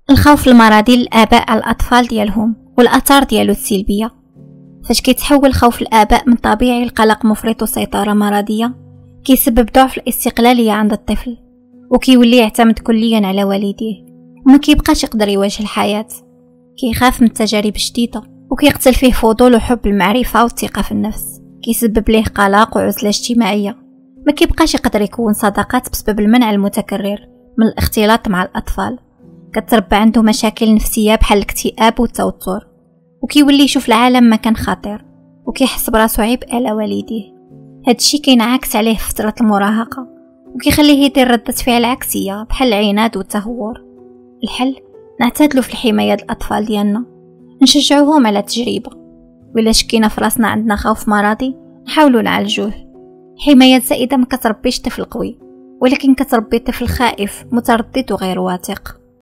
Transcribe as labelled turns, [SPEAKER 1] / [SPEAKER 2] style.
[SPEAKER 1] الخوف المرضي للآباء على الأطفال ديالهم والآثار ديالو السلبية. فاش كيتحول خوف الآباء من طبيعي لقلق مفرط وسيطرة مرضية، كيسبب ضعف الاستقلالية عند الطفل، وكيولي يعتمد كليا على والديه وما كيبقاش يقدر يواجه الحياة. كيخاف من التجارب الجديدة وكيقتل فيه فضول وحب المعرفة والثقة في النفس. كيسبب ليه قلق وعزلة اجتماعية، ما كيبقاش يقدر يكون صداقات بسبب المنع المتكرر من الاختلاط مع الأطفال. كتربى عنده مشاكل نفسية بحال الاكتئاب والتوتر، وكيولي يشوف العالم مكان خطير وكيحس براسو عبء على والديه. هادشي كينعكس عليه في فترة المراهقة وكيخليه يدير ردة فعل عكسية بحال العناد والتهور. الحل نعتادلو في الحماية الأطفال ديالنا، نشجعوهم على التجربة، وإلا شكينا في راسنا عندنا خوف مرضي نحاولو نعالجوه. حماية زائدة ما كتربيش طفل قوي، ولكن كتربي طفل خائف متردد وغير واثق.